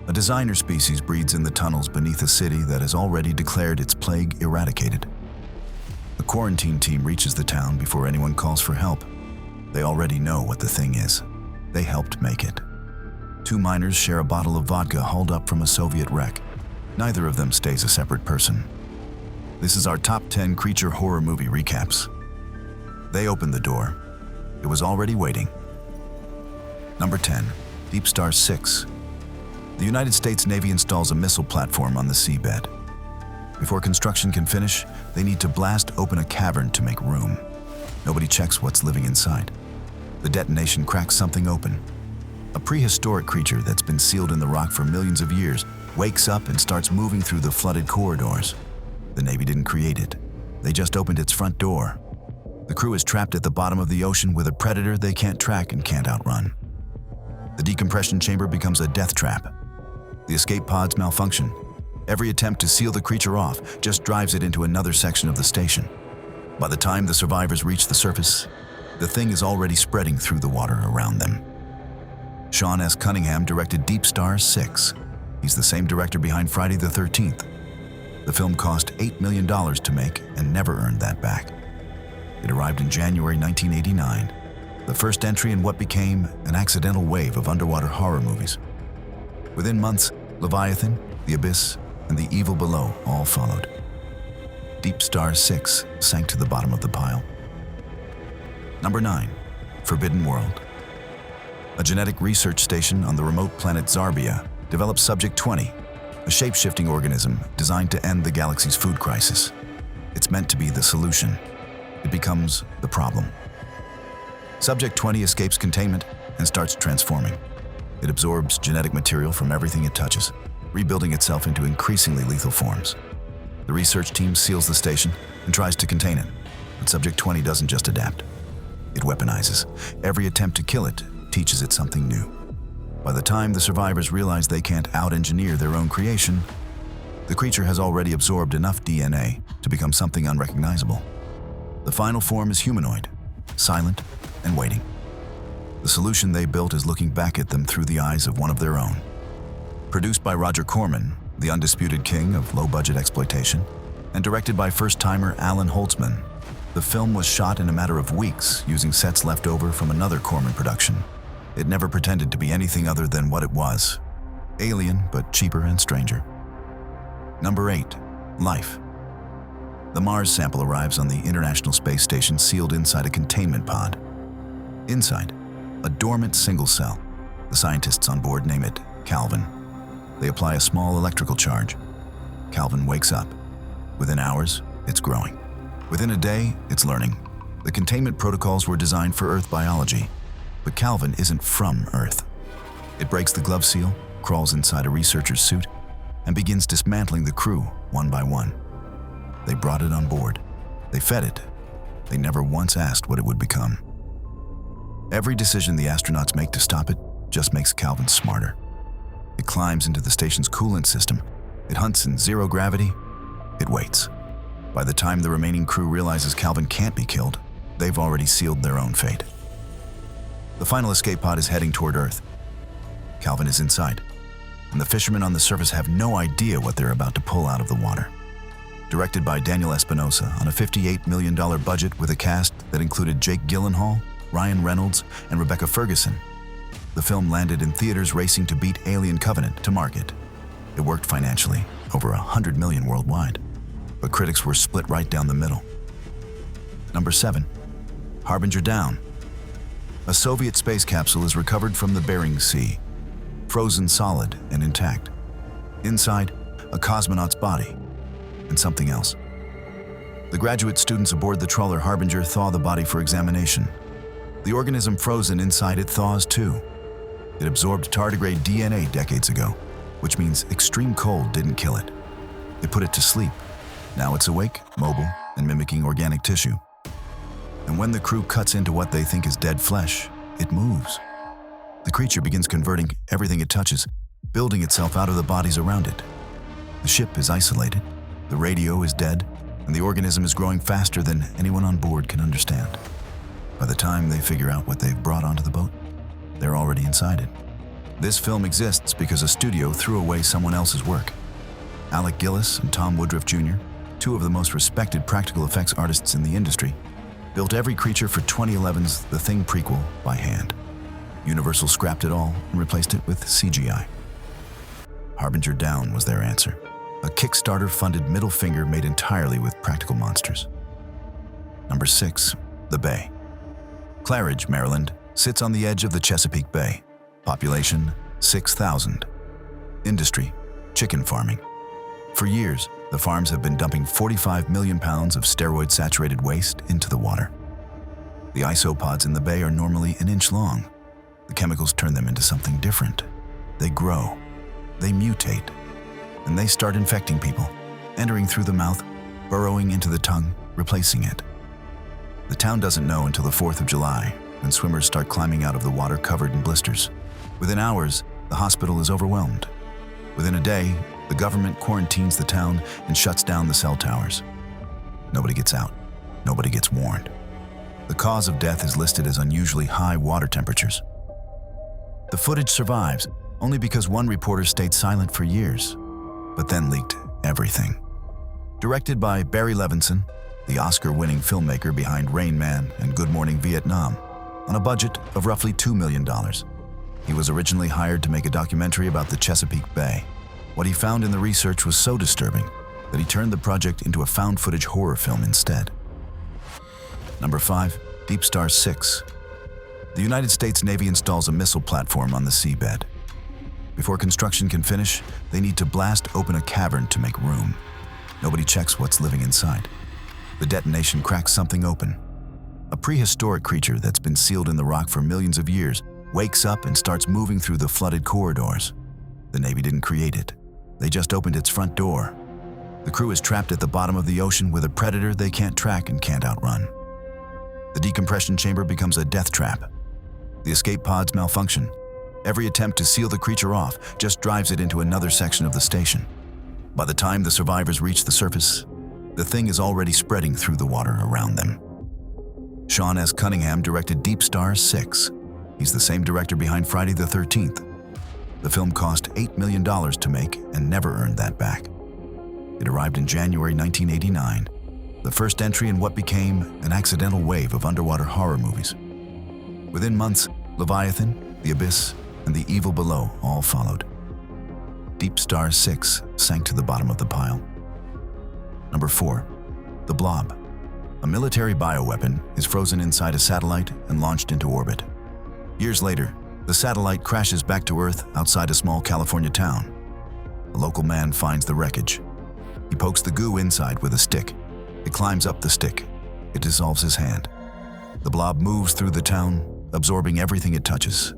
A designer species breeds in the tunnels beneath a city that has already declared its plague eradicated. A quarantine team reaches the town before anyone calls for help. They already know what the thing is. They helped make it. Two miners share a bottle of vodka hauled up from a Soviet wreck. Neither of them stays a separate person. This is our top 10 creature horror movie recaps. They opened the door. It was already waiting. Number 10, DeepStar Six. The United States Navy installs a missile platform on the seabed. Before construction can finish, they need to blast open a cavern to make room. Nobody checks what's living inside. The detonation cracks something open. A prehistoric creature that's been sealed in the rock for millions of years wakes up and starts moving through the flooded corridors. The Navy didn't create it. They just opened its front door. The crew is trapped at the bottom of the ocean with a predator they can't track and can't outrun. The decompression chamber becomes a death trap. The escape pods malfunction. Every attempt to seal the creature off just drives it into another section of the station. By the time the survivors reach the surface, the thing is already spreading through the water around them. Sean S. Cunningham directed DeepStar Six. He's the same director behind Friday the 13th. The film cost $8 million to make and never earned that back. It arrived in January 1989, the first entry in what became an accidental wave of underwater horror movies. Within months, Leviathan, The Abyss, and The Evil Below all followed. DeepStar Six sank to the bottom of the pile. Number 9, Forbidden World. A genetic research station on the remote planet Zarbia develops Subject 20, a shape-shifting organism designed to end the galaxy's food crisis. It's meant to be the solution. It becomes the problem. Subject 20 escapes containment and starts transforming. It absorbs genetic material from everything it touches, rebuilding itself into increasingly lethal forms. The research team seals the station and tries to contain it, but Subject 20 doesn't just adapt. It weaponizes. Every attempt to kill it teaches it something new. By the time the survivors realize they can't out-engineer their own creation, the creature has already absorbed enough DNA to become something unrecognizable. The final form is humanoid, silent and waiting. The solution they built is looking back at them through the eyes of one of their own. Produced by Roger Corman, the undisputed king of low-budget exploitation, and directed by first-timer Alan Holtzman, the film was shot in a matter of weeks using sets left over from another Corman production. It never pretended to be anything other than what it was: alien, but cheaper and stranger. Number 8, Life. The Mars sample arrives on the International Space Station sealed inside a containment pod. Inside, a dormant single cell. The scientists on board name it Calvin. They apply a small electrical charge. Calvin wakes up. Within hours, it's growing. Within a day, it's learning. The containment protocols were designed for Earth biology, but Calvin isn't from Earth. It breaks the glove seal, crawls inside a researcher's suit, and begins dismantling the crew one by one. They brought it on board. They fed it. They never once asked what it would become. Every decision the astronauts make to stop it just makes Calvin smarter. It climbs into the station's coolant system. It hunts in zero gravity. It waits. By the time the remaining crew realizes Calvin can't be killed, they've already sealed their own fate. The final escape pod is heading toward Earth. Calvin is inside, and the fishermen on the surface have no idea what they're about to pull out of the water. Directed by Daniel Espinosa on a $58 million budget with a cast that included Jake Gyllenhaal, Ryan Reynolds, and Rebecca Ferguson, the film landed in theaters racing to beat Alien Covenant to market. It worked financially, over $100 million worldwide, but critics were split right down the middle. Number 7, Harbinger Down. A Soviet space capsule is recovered from the Bering Sea, frozen solid and intact. Inside, a cosmonaut's body and something else. The graduate students aboard the trawler Harbinger thaw the body for examination. The organism frozen inside it thaws too. It absorbed tardigrade DNA decades ago, which means extreme cold didn't kill it. It put it to sleep. Now it's awake, mobile, and mimicking organic tissue. And when the crew cuts into what they think is dead flesh, it moves. The creature begins converting everything it touches, building itself out of the bodies around it. The ship is isolated, the radio is dead, and the organism is growing faster than anyone on board can understand. By the time they figure out what they've brought onto the boat, they're already inside it. This film exists because a studio threw away someone else's work. Alec Gillis and Tom Woodruff Jr., two of the most respected practical effects artists in the industry, built every creature for 2011's The Thing prequel by hand. Universal scrapped it all and replaced it with CGI. Harbinger Down was their answer, a Kickstarter-funded middle finger made entirely with practical monsters. Number 6. The Bay. Claridge, Maryland, sits on the edge of the Chesapeake Bay. Population, 6,000. Industry, chicken farming. For years, the farms have been dumping 45 million pounds of steroid-saturated waste into the water. The isopods in the bay are normally an inch long. The chemicals turn them into something different. They grow, they mutate, and they start infecting people, entering through the mouth, burrowing into the tongue, replacing it. The town doesn't know until the 4th of July, when swimmers start climbing out of the water covered in blisters. Within hours, the hospital is overwhelmed. Within a day, the government quarantines the town and shuts down the cell towers. Nobody gets out. Nobody gets warned. The cause of death is listed as unusually high water temperatures. The footage survives only because one reporter stayed silent for years, but then leaked everything. Directed by Barry Levinson, the Oscar-winning filmmaker behind Rain Man and Good Morning Vietnam, on a budget of roughly $2 million. He was originally hired to make a documentary about the Chesapeake Bay. What he found in the research was so disturbing that he turned the project into a found-footage horror film instead. Number 5. DeepStar Six. The United States Navy installs a missile platform on the seabed. Before construction can finish, they need to blast open a cavern to make room. Nobody checks what's living inside. The detonation cracks something open. A prehistoric creature that's been sealed in the rock for millions of years wakes up and starts moving through the flooded corridors. The Navy didn't create it. They just opened its front door. The crew is trapped at the bottom of the ocean with a predator they can't track and can't outrun. The decompression chamber becomes a death trap. The escape pods malfunction. Every attempt to seal the creature off just drives it into another section of the station. By the time the survivors reach the surface, the thing is already spreading through the water around them. Sean S. Cunningham directed DeepStar Six. He's the same director behind Friday the 13th. The film cost $8 million to make and never earned that back. It arrived in January 1989, the first entry in what became an accidental wave of underwater horror movies. Within months, Leviathan, The Abyss, and The Evil Below all followed. DeepStar Six sank to the bottom of the pile. Number 4. The Blob. A military bioweapon is frozen inside a satellite and launched into orbit. Years later, the satellite crashes back to Earth outside a small California town. A local man finds the wreckage. He pokes the goo inside with a stick. It climbs up the stick. It dissolves his hand. The blob moves through the town, absorbing everything it touches.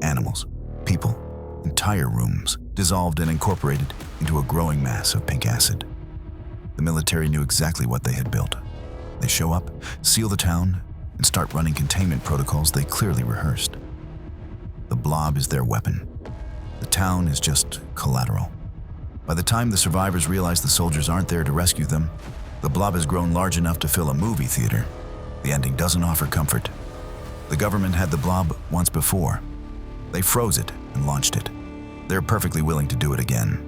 Animals, people, entire rooms, dissolved and incorporated into a growing mass of pink acid. The military knew exactly what they had built. They show up, seal the town, and start running containment protocols they clearly rehearsed. The blob is their weapon. The town is just collateral. By the time the survivors realize the soldiers aren't there to rescue them, the blob has grown large enough to fill a movie theater. The ending doesn't offer comfort. The government had the blob once before. They froze it and launched it. They're perfectly willing to do it again.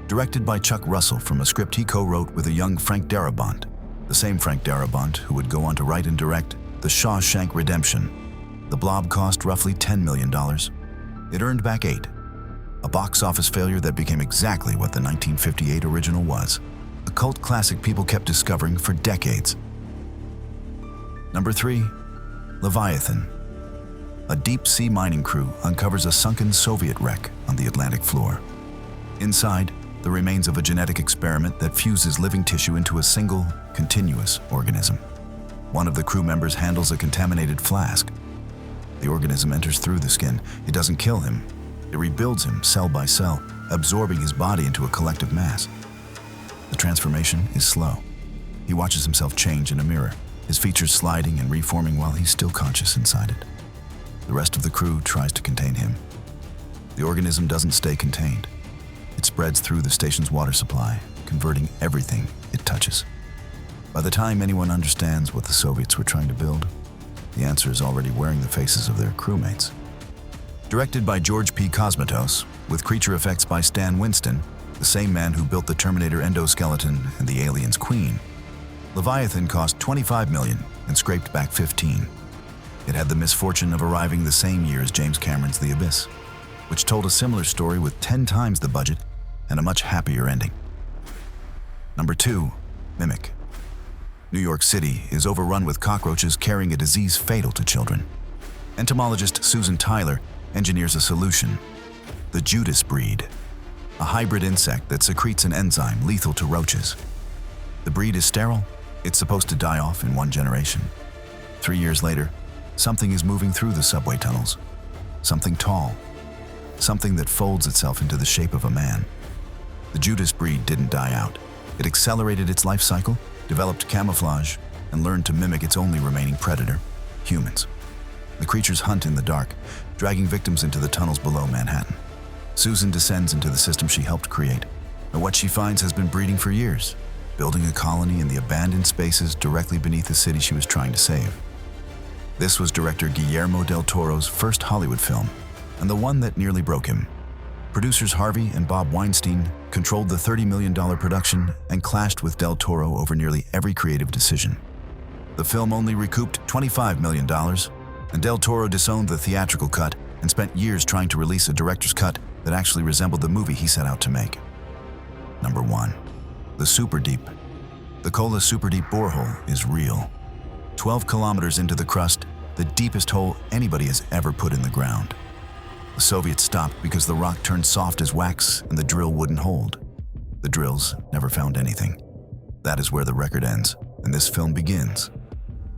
Directed by Chuck Russell from a script he co-wrote with a young Frank Darabont, the same Frank Darabont who would go on to write and direct The Shawshank Redemption. The blob cost roughly $10 million. It earned back $8. A box office failure that became exactly what the 1958 original was. A cult classic people kept discovering for decades. Number 3. Leviathan. A deep-sea mining crew uncovers a sunken Soviet wreck on the Atlantic floor. Inside, the remains of a genetic experiment that fuses living tissue into a single, continuous organism. One of the crew members handles a contaminated flask. The organism enters through the skin. It doesn't kill him. It rebuilds him cell by cell, absorbing his body into a collective mass. The transformation is slow. He watches himself change in a mirror, his features sliding and reforming while he's still conscious inside it. The rest of the crew tries to contain him. The organism doesn't stay contained. It spreads through the station's water supply, converting everything it touches. By the time anyone understands what the Soviets were trying to build, the answer is already wearing the faces of their crewmates. Directed by George P. Cosmatos, with creature effects by Stan Winston, the same man who built the Terminator endoskeleton and the Alien's queen, Leviathan cost $25 million and scraped back 15. It had the misfortune of arriving the same year as James Cameron's The Abyss, which told a similar story with 10 times the budget and a much happier ending. Number 2, Mimic. New York City is overrun with cockroaches carrying a disease fatal to children. Entomologist Susan Tyler engineers a solution: the Judas breed, a hybrid insect that secretes an enzyme lethal to roaches. The breed is sterile. It's supposed to die off in 1 generation. 3 years later, something is moving through the subway tunnels. Something tall. Something that folds itself into the shape of a man. The Judas breed didn't die out. It accelerated its life cycle, developed camouflage, and learned to mimic its only remaining predator, humans. The creatures hunt in the dark, dragging victims into the tunnels below Manhattan. Susan descends into the system she helped create, and what she finds has been breeding for years, building a colony in the abandoned spaces directly beneath the city she was trying to save. This was director Guillermo del Toro's first Hollywood film, and the one that nearly broke him. Producers Harvey and Bob Weinstein controlled the $30 million production and clashed with del Toro over nearly every creative decision. The film only recouped $25 million, and del Toro disowned the theatrical cut and spent years trying to release a director's cut that actually resembled the movie he set out to make. Number 1. The Superdeep. The Kola Superdeep borehole is real. 12 kilometers into the crust, the deepest hole anybody has ever put in the ground. The Soviets stopped because the rock turned soft as wax and the drill wouldn't hold. The drills never found anything. That is where the record ends, and this film begins.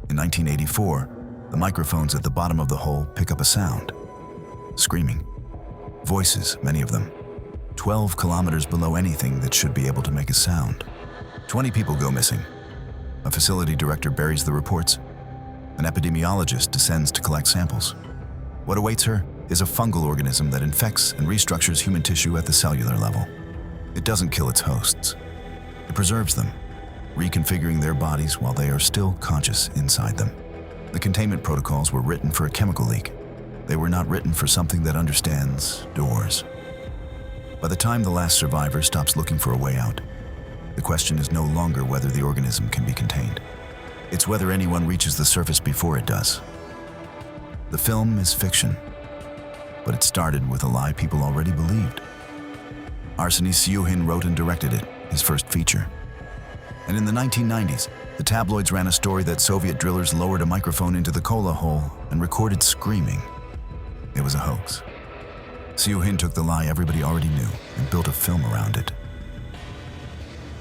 In 1984, the microphones at the bottom of the hole pick up a sound. Screaming. Voices, many of them. 12 kilometers below anything that should be able to make a sound. 20 people go missing. A facility director buries the reports. An epidemiologist descends to collect samples. What awaits her is a fungal organism that infects and restructures human tissue at the cellular level. It doesn't kill its hosts. It preserves them, reconfiguring their bodies while they are still conscious inside them. The containment protocols were written for a chemical leak. They were not written for something that understands doors. By the time the last survivor stops looking for a way out, the question is no longer whether the organism can be contained. It's whether anyone reaches the surface before it does. The film is fiction, but it started with a lie people already believed. Arseny Siuhin wrote and directed it, his first feature. And in the 1990s, the tabloids ran a story that Soviet drillers lowered a microphone into the Kola hole and recorded screaming. It was a hoax. Siuhin took the lie everybody already knew and built a film around it.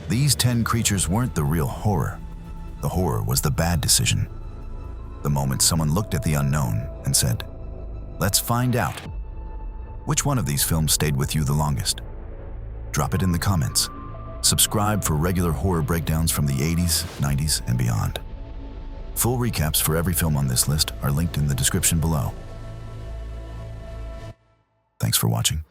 These 10 creatures weren't the real horror. The horror was the bad decision. The moment someone looked at the unknown and said, "Let's find out." Which one of these films stayed with you the longest? Drop it in the comments. Subscribe for regular horror breakdowns from the 80s, 90s, and beyond. Full recaps for every film on this list are linked in the description below. Thanks for watching.